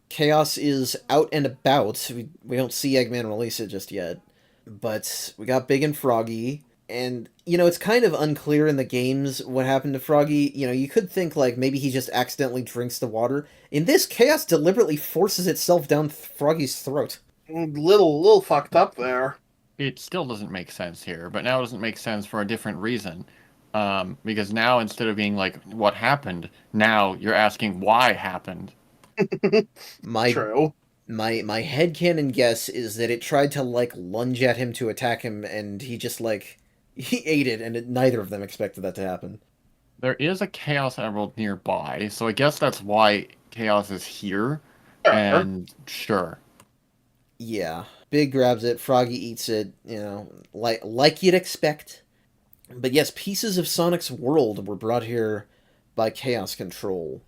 Chaos is out and about. We don't see Eggman release it just yet. But we got Big and Froggy. And, it's kind of unclear in the games what happened to Froggy. You could think, like, maybe he just accidentally drinks the water. In this, Chaos deliberately forces itself down Froggy's throat. Little fucked up there. It still doesn't make sense here, but now it doesn't make sense for a different reason. Because now, instead of being like, what happened, now you're asking why happened. True. My headcanon guess is that it tried to, like, lunge at him to attack him, and he just, like... He ate it, and neither of them expected that to happen. There is a Chaos Emerald nearby, so I guess that's why Chaos is here. Sure. And sure. Yeah. Big grabs it, Froggy eats it, like you'd expect. But yes, pieces of Sonic's world were brought here by Chaos Control.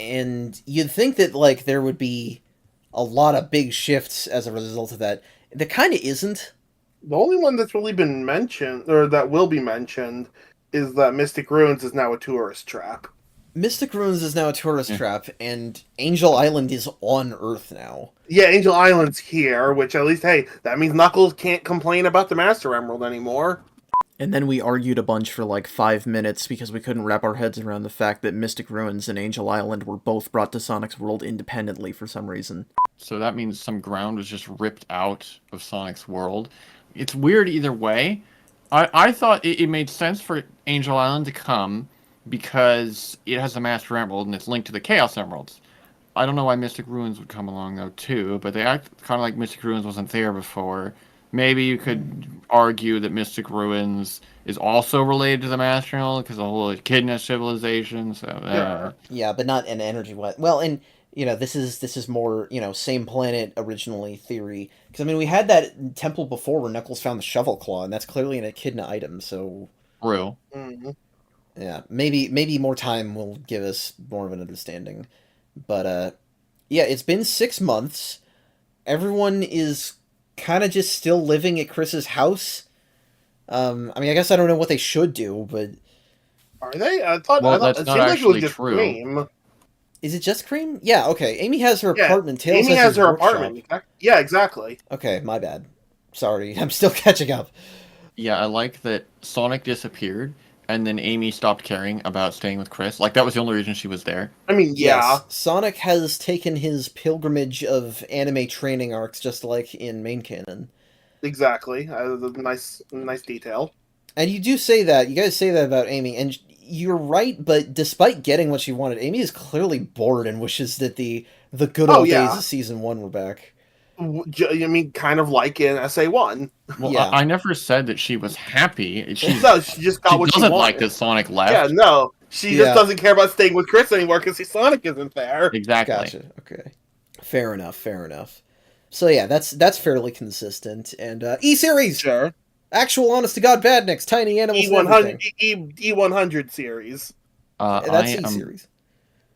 And you'd think that, like, there would be a lot of big shifts as a result of that. There kind of isn't. The only one that's really been mentioned, or that will be mentioned, is that Mystic Ruins is now a tourist trap. Mystic Ruins is now a tourist trap, and Angel Island is on Earth now. Yeah, Angel Island's here, which at least, hey, that means Knuckles can't complain about the Master Emerald anymore. And then we argued a bunch for like 5 minutes because we couldn't wrap our heads around the fact that Mystic Ruins and Angel Island were both brought to Sonic's world independently for some reason. So that means some ground was just ripped out of Sonic's world. It's weird either way. I thought it made sense for Angel Island to come because it has a Master Emerald and it's linked to the Chaos Emeralds. I don't know why Mystic Ruins would come along, though, too, but they act kind of like Mystic Ruins wasn't there before. Maybe you could argue that Mystic Ruins is also related to the Master Emerald because the whole Echidna civilization, so... Yeah, but not an energy one. Well, and... this is more, same planet originally theory. Because, I mean, we had that temple before where Knuckles found the shovel claw, and that's clearly an Echidna item, so... Real. Mm-hmm. Yeah, maybe more time will give us more of an understanding. But, yeah, it's been 6 months. Everyone is kind of just still living at Chris's house. I mean, I guess I don't know what they should do, but... Are they? I thought that's it not seemed like it was actually just true. Cream. Is it just Cream? Yeah, okay. Amy has her apartment. Tails Amy has her workshop. apartment. Yeah, exactly. Okay, my bad. Sorry, I'm still catching up. Yeah, I like that Sonic disappeared, and then Amy stopped caring about staying with Chris. Like, that was the only reason she was there. I mean, yeah. Yes, Sonic has taken his pilgrimage of anime training arcs just like in main canon. Exactly. Nice detail. And you do say that. You guys say that about Amy, and you're right, but despite getting what she wanted, Amy is clearly bored and wishes that the good old days of Season 1 were back. I mean, kind of like in SA1. Well, yeah. I never said that she was happy. No, she just got what she wanted. Doesn't like that Sonic left. Yeah, no. She just doesn't care about staying with Chris anymore because Sonic isn't there. Exactly. Gotcha. Okay. Fair enough. So yeah, that's fairly consistent. And E-Series! Sure. Actual honest-to-God badniks, tiny animals E100 series. That's E-Series.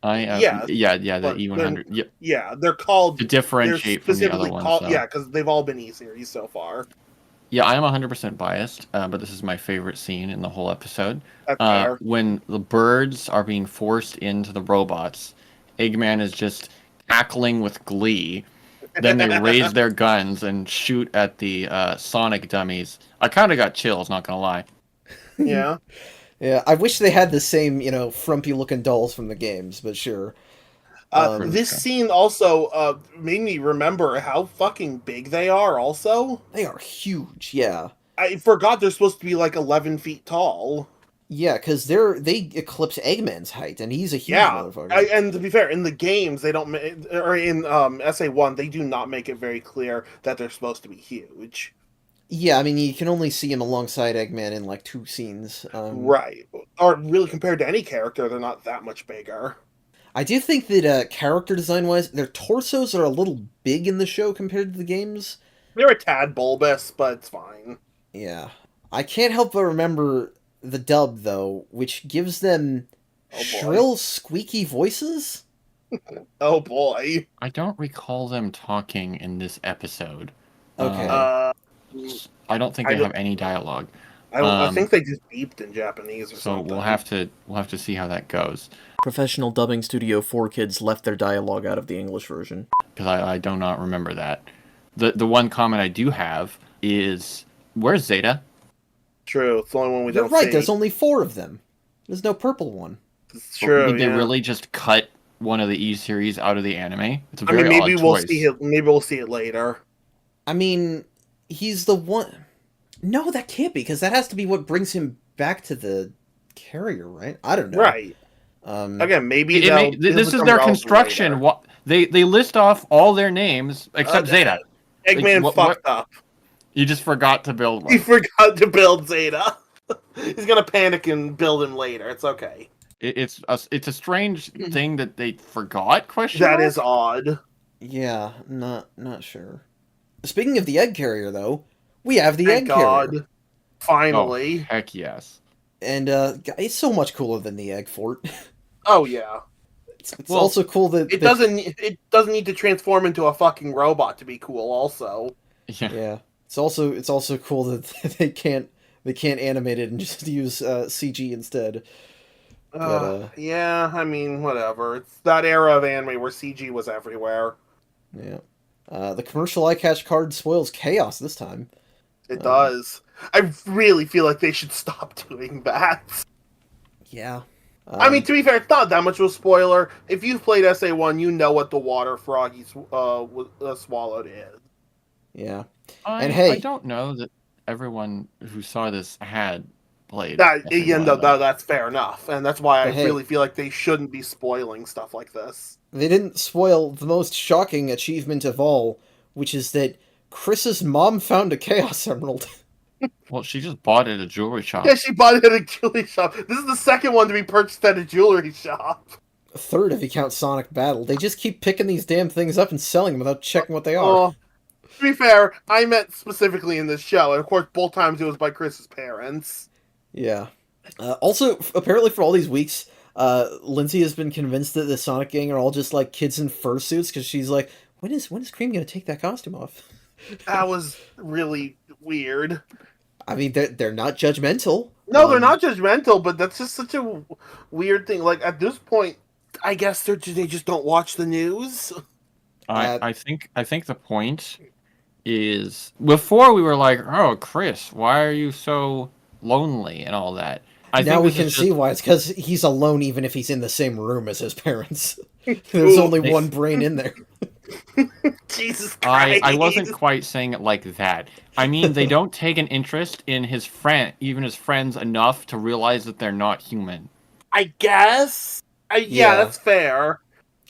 The E100. Yep. Yeah, they're called... To differentiate from the other ones. Yeah, because they've all been E-Series so far. Yeah, I am 100% biased, but this is my favorite scene in the whole episode. When the birds are being forced into the robots, Eggman is just cackling with glee. Then they raise their guns and shoot at the Sonic dummies. I kind of got chills, not gonna lie. Yeah. Yeah, I wish they had the same, frumpy-looking dolls from the games, but sure. This scene also made me remember how fucking big they are. Also, they are huge. Yeah, I forgot they're supposed to be like 11 feet tall. Yeah, because they eclipse Eggman's height, and he's a huge motherfucker. And to be fair, in the games they don't, or in SA1 they do not make it very clear that they're supposed to be huge. Yeah, I mean you can only see him alongside Eggman in like 2 scenes. Right, or really compared to any character, they're not that much bigger. I do think that character design-wise, their torsos are a little big in the show compared to the games. They're a tad bulbous, but it's fine. Yeah. I can't help but remember the dub, though, which gives them shrill, squeaky voices? Oh, boy. I don't recall them talking in this episode. Okay. I don't think they have any dialogue. I think they just beeped in Japanese or something. So we'll have to see how that goes. Professional dubbing studio 4Kids left their dialogue out of the English version. Because I do not remember that. The one comment I do have is, where's Zeta? True, it's the only one we don't see. You're right, there's only 4 of them. There's no purple one. It's true, Did they really just cut one of the E series out of the anime? It's a very maybe odd we'll choice. see it. Maybe we'll see it later. I mean, he's the one... No, that can't be, because that has to be what brings him back to the carrier, right? I don't know. Right. Again, maybe this is their construction. They list off all their names except Zeta. Eggman fucked up. You just forgot to build one. He forgot to build Zeta. He's gonna panic and build him later. It's okay. It's a strange thing that they forgot. That is odd. Yeah, not sure. Speaking of the egg carrier, though, we have the egg carrier. Finally. Oh, heck yes. And it's so much cooler than the egg fort. Oh yeah. It's also cool that it doesn't need to transform into a fucking robot to be cool. Also. Yeah. It's also cool that they can't animate it and just use CG instead. Yeah, I mean, whatever. It's that era of anime where CG was everywhere. Yeah. The commercial eye catch card spoils chaos this time. It does. I really feel like they should stop doing that. Yeah. I mean, to be fair, it's not that much of a spoiler. If you've played SA1, you know what the water Froggy swallowed is. Yeah. I don't know that everyone who saw this had played. That's fair enough, and that's why I really feel like they shouldn't be spoiling stuff like this. They didn't spoil the most shocking achievement of all, which is that Chris's mom found a Chaos Emerald. Well, she just bought it at a jewelry shop. Yeah, she bought it at a jewelry shop. This is the second one to be purchased at a jewelry shop. Third, if you count Sonic Battle. They just keep picking these damn things up and selling them without checking what they are. To be fair, I meant specifically in this show, and of course both times it was by Chris's parents. Yeah. Also, apparently for all these weeks, Lindsay has been convinced that the Sonic gang are all just like kids in fursuits, because she's like, when is Cream going to take that costume off? That was really weird. I mean, they're not judgmental. No, they're not judgmental, but that's just such a weird thing. Like, at this point, I guess they just don't watch the news. I think the point is, before we were like, oh, Chris, why are you so lonely and all that? Now we can see why. It's because he's alone even if he's in the same room as his parents. There's only one brain in there. Jesus Christ. I wasn't quite saying it like that. I mean, they don't take an interest in his friends enough to realize that they're not human. I guess. Yeah, that's fair.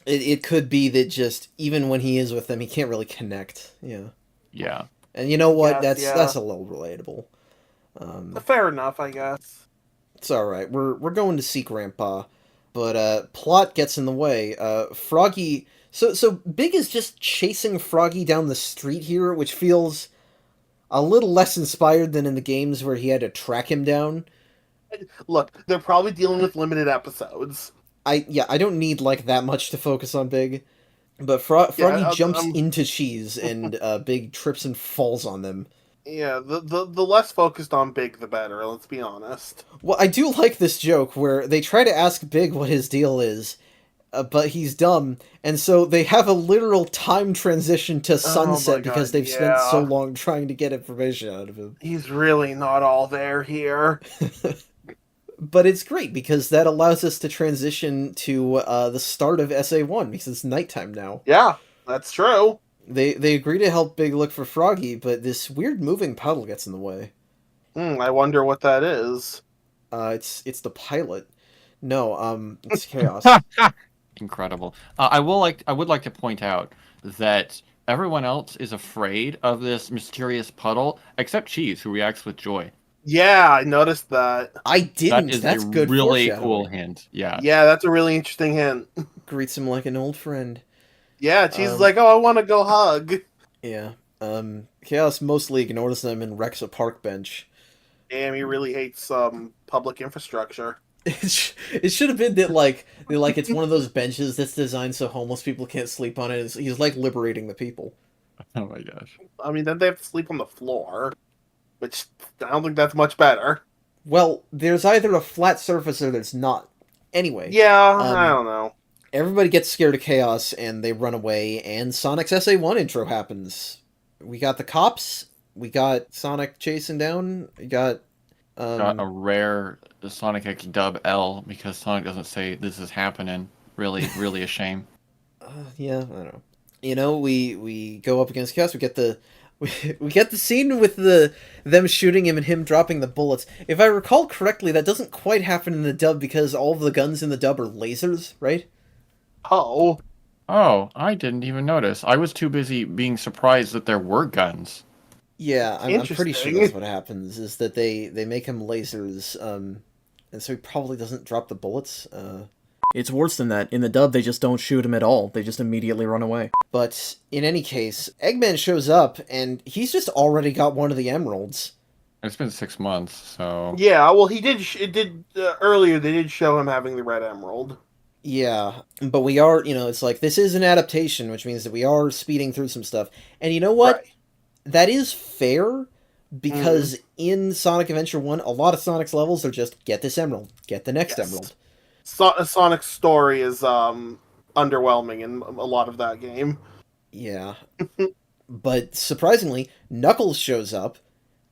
It could be that just, even when he is with them, he can't really connect. Yeah. Yeah. And you know what? That's a little relatable. Fair enough, I guess. It's alright. We're going to see Grandpa. But plot gets in the way. Froggy... So Big is just chasing Froggy down the street here, which feels a little less inspired than in the games where he had to track him down. Look, they're probably dealing with limited episodes. I don't need like that much to focus on Big. But Froggy jumps into Cheese, and Big trips and falls on them. Yeah, the less focused on Big, the better, let's be honest. Well, I do like this joke where they try to ask Big what his deal is, but he's dumb, and so they have a literal time transition to sunset because they've spent so long trying to get information out of him. He's really not all there here. But it's great because that allows us to transition to the start of SA1 because it's nighttime now. Yeah, that's true. They agree to help Big look for Froggy, but this weird moving puddle gets in the way. I wonder what that is. It's the pilot. No, it's Chaos. Incredible. I would like to point out that everyone else is afraid of this mysterious puddle, except Cheese, who reacts with joy. Yeah, I noticed that. I didn't. That is That's a good. really cool hint. Yeah. Yeah, that's a really interesting hint. Greets him like an old friend. Yeah, Cheese is like, oh, I want to go hug. Yeah. Chaos mostly ignores them and wrecks a park bench. Damn, he really hates public infrastructure. It should have been that like it's one of those benches that's designed so homeless people can't sleep on it. He's like liberating the people. Oh my gosh. I mean, then they have to sleep on the floor, which I don't think that's much better. Well, there's either a flat surface or there's not. Anyway. Yeah, I don't know. Everybody gets scared of Chaos and they run away, and Sonic's SA1 intro happens. We got the cops. We got Sonic chasing down. We got a rare Sonic X dub L because Sonic doesn't say this is happening. Really, really a shame. Yeah, I don't know. You know, we go up against Chaos. We get the we get the scene with them shooting him and him dropping the bullets. If I recall correctly, that doesn't quite happen in the dub because all of the guns in the dub are lasers, right? Oh, I didn't even notice. I was too busy being surprised that there were guns. Yeah, I'm pretty sure that's what happens, is that they make him lasers, and so he probably doesn't drop the bullets. It's worse than that. In the dub, they just don't shoot him at all. They just immediately run away. But in any case, Eggman shows up, and he's just already got one of the emeralds. It's been 6 months, so... Yeah, well, he did... earlier, they did show him having the red emerald. Yeah, but we are, it's like, this is an adaptation, which means that we are speeding through some stuff. And you know what? Right. That is fair, because in Sonic Adventure 1, a lot of Sonic's levels are just, get this emerald, get the next emerald. Sonic's story is underwhelming in a lot of that game. Yeah. But surprisingly, Knuckles shows up,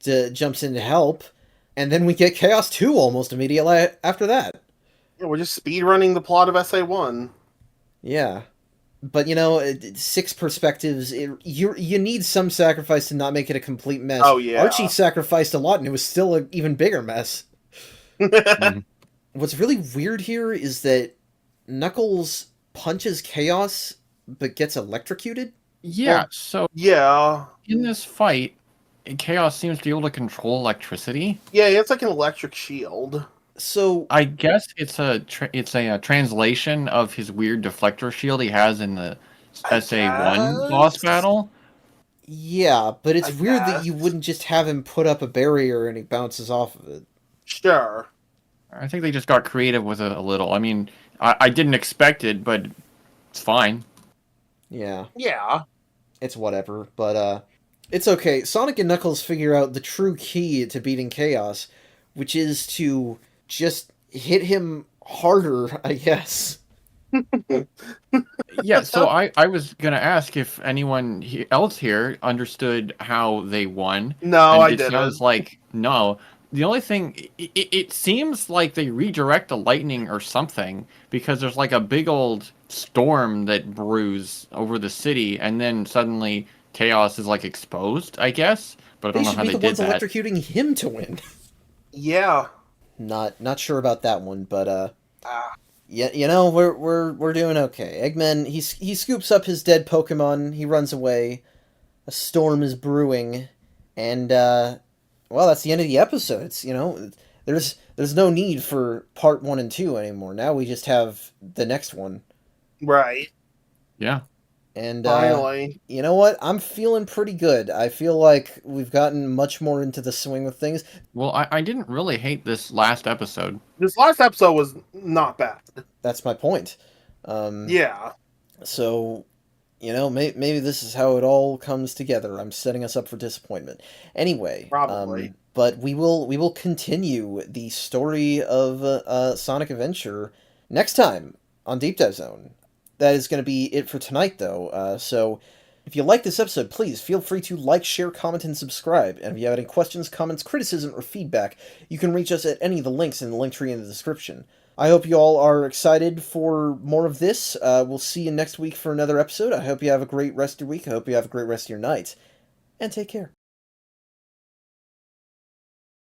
jumps in to help, and then we get Chaos 2 almost immediately after that. Yeah, we're just speedrunning the plot of SA1. Yeah. But, 6 perspectives, you need some sacrifice to not make it a complete mess. Oh, yeah. Archie sacrificed a lot, and it was still an even bigger mess. What's really weird here is that Knuckles punches Chaos, but gets electrocuted? Yeah, Yeah. In this fight, Chaos seems to be able to control electricity. Yeah, it's like an electric shield. So I guess it's a translation of his weird deflector shield he has in the SA1 boss battle. Yeah, but it's weird that you wouldn't just have him put up a barrier and he bounces off of it. Sure. I think they just got creative with it a little. I mean, I didn't expect it, but it's fine. Yeah. Yeah. It's whatever, but it's okay. Sonic and Knuckles figure out the true key to beating Chaos, which is to just hit him harder, I guess. Yeah, so I was going to ask if anyone else here understood how they won. No, I didn't. It sounds like no. The only thing, it seems like they redirect the lightning or something, because there's like a big old storm that brews over the city, and then suddenly Chaos is like exposed, I guess. But I don't know how they did that. They should be the ones electrocuting him to win. Yeah. Not sure about that one, but yeah, we're doing okay. Eggman, he scoops up his dead Pokemon, he runs away. A storm is brewing, and well, that's the end of the episode. It's, there's no need for part 1 and 2 anymore. Now we just have the next one. Right. Yeah. And finally, you know what? I'm feeling pretty good. I feel like we've gotten much more into the swing of things. Well, I didn't really hate this last episode. This last episode was not bad. That's my point. Yeah. So, maybe this is how it all comes together. I'm setting us up for disappointment. Anyway, probably. But we will continue the story of Sonic Adventure next time on Deep Dive Zone. That is going to be it for tonight, though. So If you like this episode, please feel free to like, share, comment, and subscribe. And if you have any questions, comments, criticism, or feedback, you can reach us at any of the links in the link tree in the description. I hope you all are excited for more of this. We'll see you next week for another episode. I hope you have a great rest of your week. I hope you have a great rest of your night. And take care.